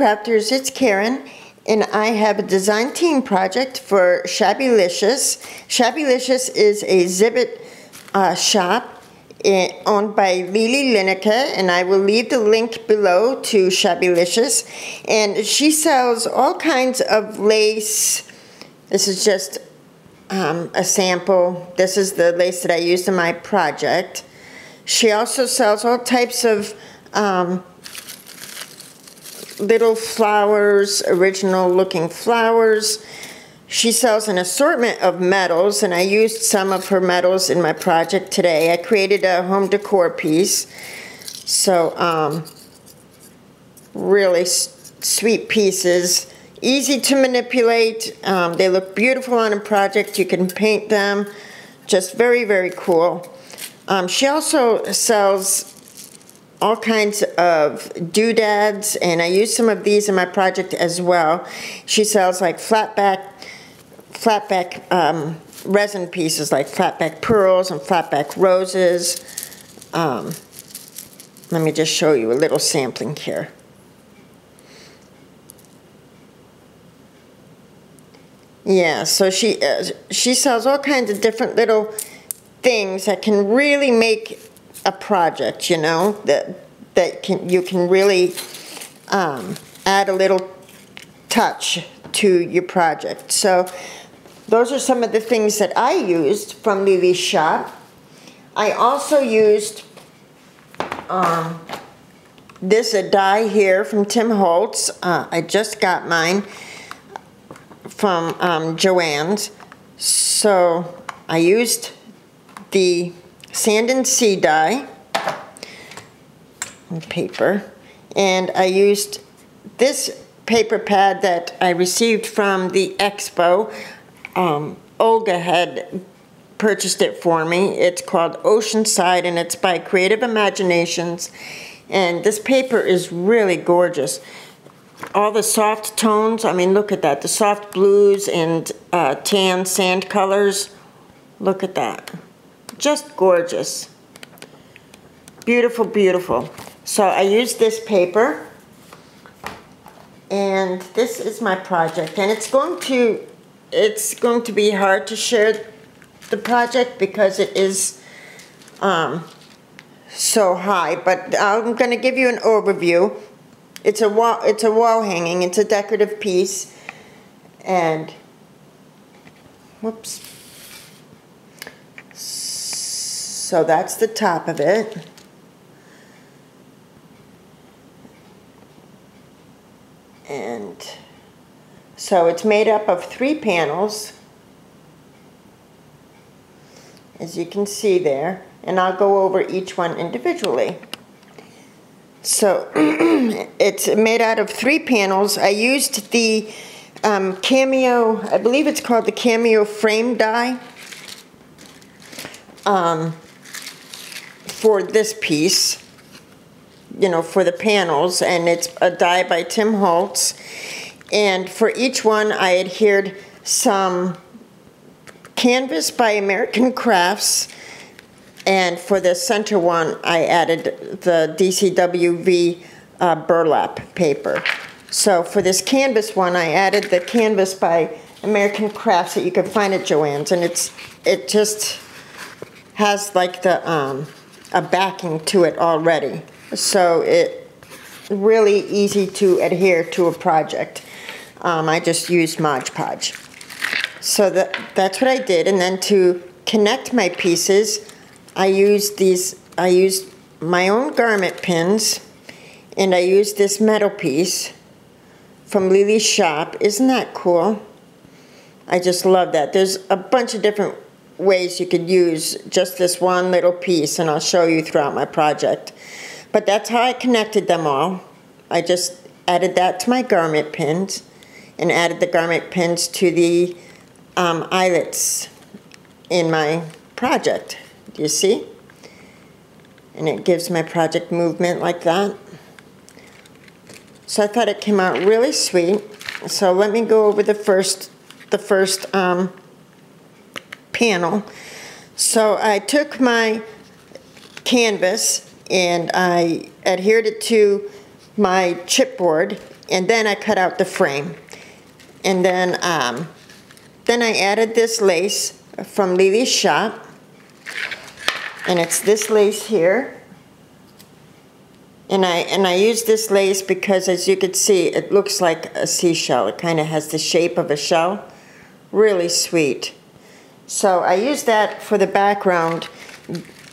Crafters, it's Karen, and I have a design team project for Shabbylishious. Shabbylishious is a Zibbit shop owned by Lily Lineker, and I will leave the link below to Shabbylishious. And she sells all kinds of lace. This is just a sample. This is the lace that I used in my project. She also sells all types of little flowers, original looking flowers. She sells an assortment of metals, and I used some of her metals in my project today. I created a home decor piece. So really sweet pieces, easy to manipulate. They look beautiful on a project. You can paint them. Just very, very cool. She also sells all kinds of doodads, and I use some of these in my project as well. She sells like flatback resin pieces, like flatback pearls and flatback roses. Let me just show you a little sampling here. Yeah, so she sells all kinds of different little things that can really make a project, you know, you can really add a little touch to your project. So those are some of the things that I used from Lily's shop. I also used this a die here from Tim Holtz. I just got mine from Joann's. So I used the Sand and Sea die and paper, and I used this paper pad that I received from the expo. Olga had purchased it for me. It's called Oceanside, and it's by Creative Imaginations, and this paper is really gorgeous. All the soft tones, I mean, look at that, the soft blues and tan sand colors. Look at that. Just gorgeous. Beautiful, beautiful. So I used this paper, and this is my project, and it's going to be hard to share the project because it is so high, but I'm going to give you an overview. It's a wall hanging. It's a decorative piece, and whoops. So that's the top of it. And so it's made up of 3 panels, as you can see there, and I'll go over each one individually. So it's made out of 3 panels. I used the Cameo, I believe it's called the Cameo frame die, for this piece, you know, for the panels, and it's a die by Tim Holtz. And for each one, I adhered some canvas by American Crafts, and for the center one, I added the DCWV burlap paper. So for this canvas one, I added the canvas by American Crafts that you can find at Joann's, and it just has like the a backing to it already, so it really easy to adhere to a project. I just used Mod Podge. So that's what I did, and then to connect my pieces, I used my own garment pins, and I used this metal piece from Lily's shop. Isn't that cool? I just love that. There's a bunch of different ways you could use just this one little piece, and I'll show you throughout my project. But that's how I connected them all. I just added that to my garment pins, and added the garment pins to the eyelets in my project. Do you see? And it gives my project movement like that. So I thought it came out really sweet. So let me go over the first panel. So I took my canvas and I adhered it to my chipboard, and then I cut out the frame. And then I added this lace from Lily's shop, and it's this lace here. And I use this lace because, as you can see, it looks like a seashell. It kind of has the shape of a shell. Really sweet. So I use that for the background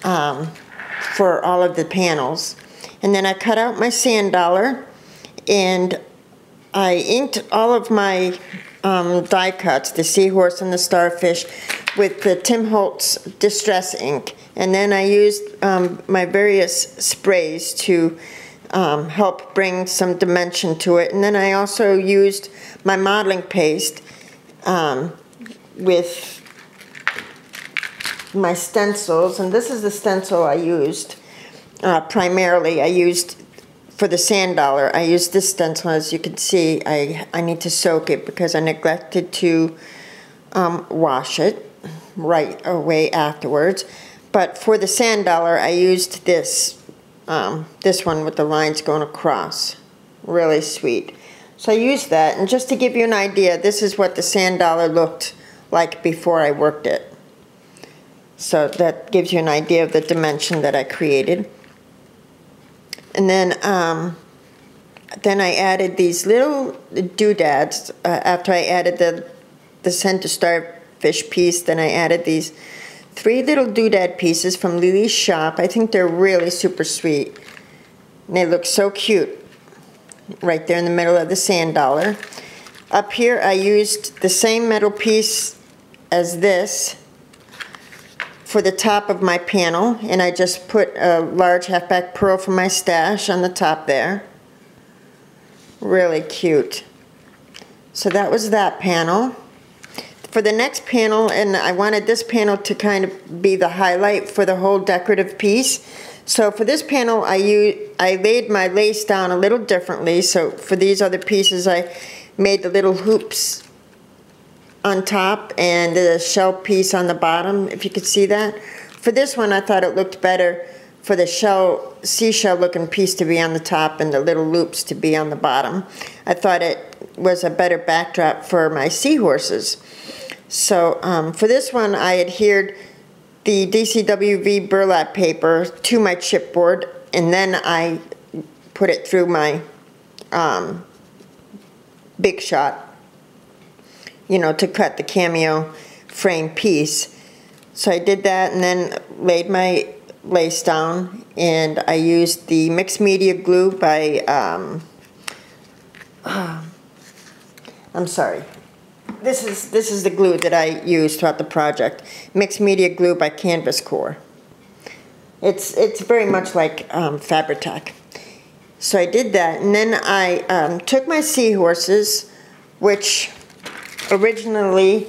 for all of the panels. And then I cut out my sand dollar, and I inked all of my die cuts, the seahorse and the starfish, with the Tim Holtz Distress ink. And then I used my various sprays to help bring some dimension to it. And then I also used my modeling paste with my stencils. And this is the stencil I used primarily. I used, for the sand dollar, I used this stencil. As you can see, I need to soak it because I neglected to wash it right away afterwards. But for the sand dollar, I used this one with the lines going across. Really sweet. So I used that, and just to give you an idea, this is what the sand dollar looked like before I worked it. So that gives you an idea of the dimension that I created. And then I added these little doodads after I added the center starfish piece. Then I added these 3 little doodad pieces from Lily's shop. I think they're really super sweet. And they look so cute right there in the middle of the sand dollar. Up here I used the same metal piece as this for the top of my panel, and I just put a large halfback pearl from my stash on the top there. Really cute. So that was that panel. For the next panel, and I wanted this panel to kind of be the highlight for the whole decorative piece. So for this panel, I laid my lace down a little differently. So for these other pieces, I made the little hoops on top and the shell piece on the bottom, if you could see that. For this one, I thought it looked better for the seashell looking piece to be on the top and the little loops to be on the bottom. I thought it was a better backdrop for my seahorses. So for this one, I adhered the DCWV burlap paper to my chipboard, and then I put it through my Big Shot, you know, to cut the cameo frame piece. So I did that, and then laid my lace down, and I used the mixed media glue by I'm sorry, this is the glue that I used throughout the project, mixed media glue by Canvas Core. It's very much like Fabri-Tac. So I did that, and then I took my seahorses, which originally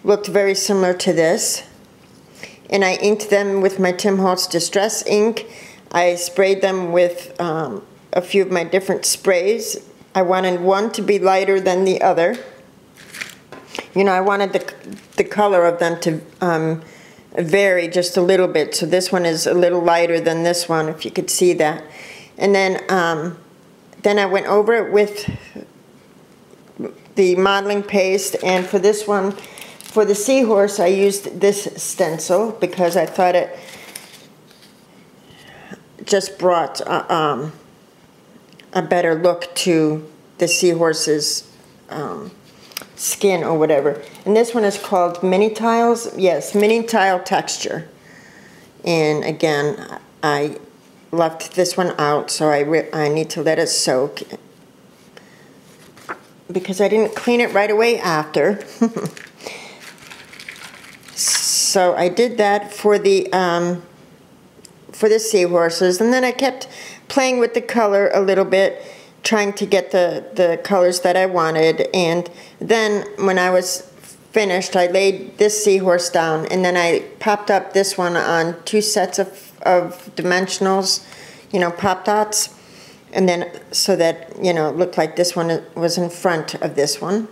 looked very similar to this, and I inked them with my Tim Holtz Distress ink. I sprayed them with a few of my different sprays. I wanted one to be lighter than the other. You know, I wanted the color of them to vary just a little bit. So this one is a little lighter than this one, if you could see that. And then I went over it with the modeling paste, and for this one, for the seahorse, I used this stencil because I thought it just brought a better look to the seahorse's skin or whatever. And this one is called Mini Tiles. Yes, Mini Tile Texture. And again, I left this one out, so I need to let it soak because I didn't clean it right away after. So I did that for the seahorses, and then I kept playing with the color a little bit, trying to get the colors that I wanted. And then when I was finished, I laid this seahorse down, and then I popped up this one on 2 sets of dimensionals, you know, pop dots, and then so that, you know, it looked like this one was in front of this one.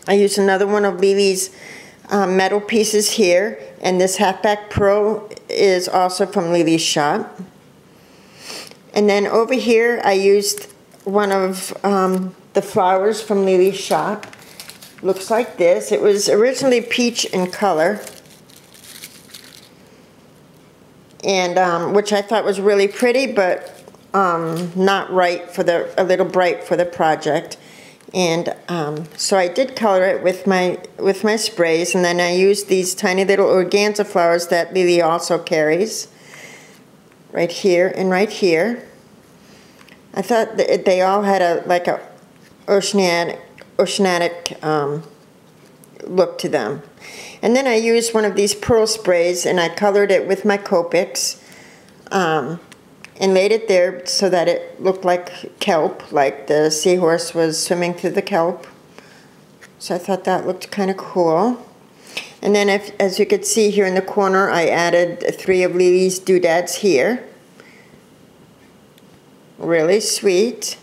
I used another one of Lily's metal pieces here, and this halfback pearl is also from Lily's shop. And then over here I used one of the flowers from Lily's shop. Looks like this. It was originally peach in color, and which I thought was really pretty, but not right for a little bright for the project. And so I did color it with my sprays, and then I used these tiny little organza flowers that Lily also carries, right here and right here. I thought that they all had a oceanic look to them. And then I used one of these pearl sprays, and I colored it with my Copics, and laid it there so that it looked like kelp, like the seahorse was swimming through the kelp. So I thought that looked kind of cool. And then as you could see here in the corner, I added 3 of Lily's doodads here. Really sweet.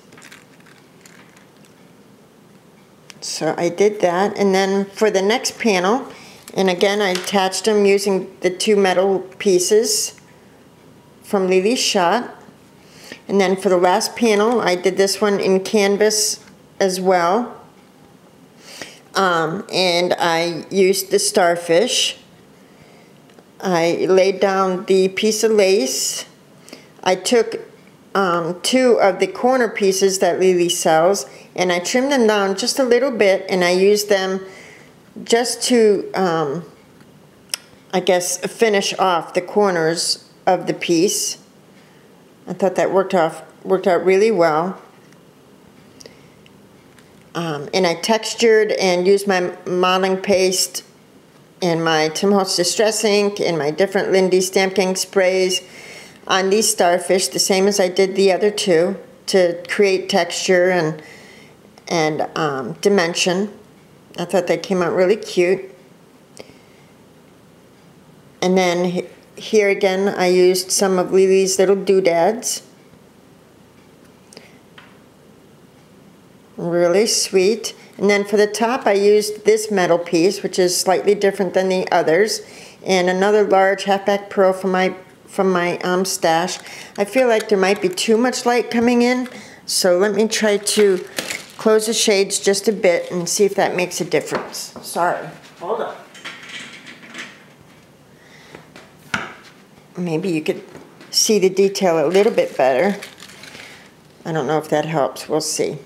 So I did that. And then for the next panel, and again I attached them using the 2 metal pieces from Lily's shop. And then for the last panel, I did this one in canvas as well. And I used the starfish. I laid down the piece of lace. I took 2 of the corner pieces that Lily sells, and I trimmed them down just a little bit, and I used them just to, I guess, finish off the corners of the piece. I thought that worked out really well. And I textured and used my modeling paste and my Tim Holtz Distress ink and my different Lindy Stamp Gang sprays on these starfish, the same as I did the other 2, to create texture and dimension. I thought they came out really cute. And then here again, I used some of Lily's little doodads. Really sweet. And then for the top, I used this metal piece, which is slightly different than the others, and another large halfback pearl from my stash. I feel like there might be too much light coming in, so let me try to close the shades just a bit and see if that makes a difference. Sorry. Hold on. Maybe you could see the detail a little bit better. I don't know if that helps. We'll see.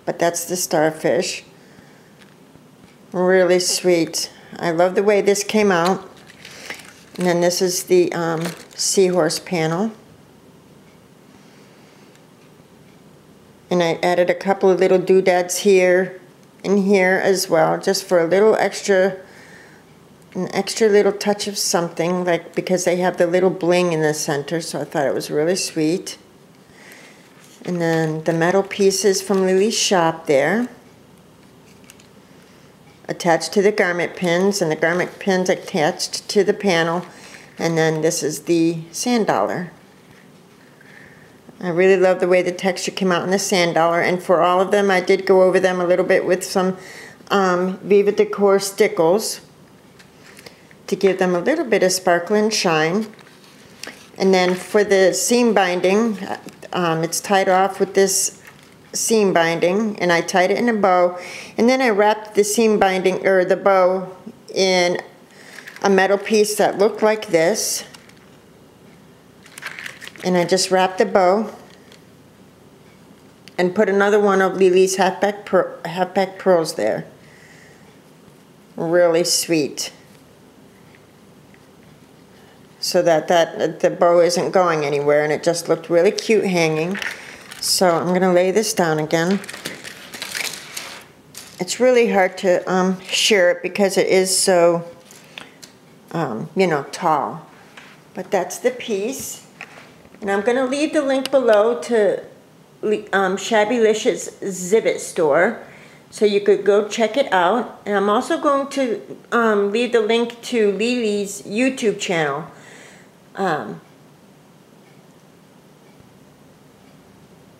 But that's the starfish. Really sweet. I love the way this came out. And then this is the seahorse panel. And I added a couple of little doodads here and here as well, just for a little extra, an extra little touch of something, like because they have the little bling in the center, so I thought it was really sweet. And then the metal pieces from Lily's shop there, attached to the garment pins, and the garment pins attached to the panel. And then this is the sand dollar. I really love the way the texture came out in the sand dollar, and for all of them I did go over them a little bit with some Viva Decor stickles to give them a little bit of sparkle and shine. And then for the seam binding, it's tied off with this seam binding, and I tied it in a bow, and then I wrapped the seam binding, or the bow, in a metal piece that looked like this, and I just wrapped the bow and put another one of Lily's halfback pearls there. Really sweet. So that the bow isn't going anywhere, and it just looked really cute hanging. So I'm going to lay this down again. It's really hard to share it because it is so, you know, tall. But that's the piece. And I'm going to leave the link below to Shabbylishious Zibbit store, so you could go check it out. And I'm also going to leave the link to Lily's YouTube channel.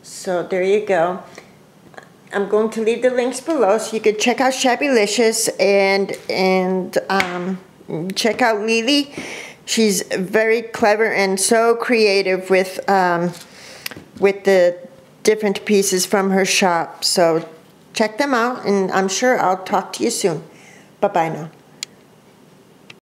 So there you go. I'm going to leave the links below so you could check out Shabbylishious and check out Lily. She's very clever and so creative with the different pieces from her shop. So check them out, and I'm sure I'll talk to you soon. Bye-bye now.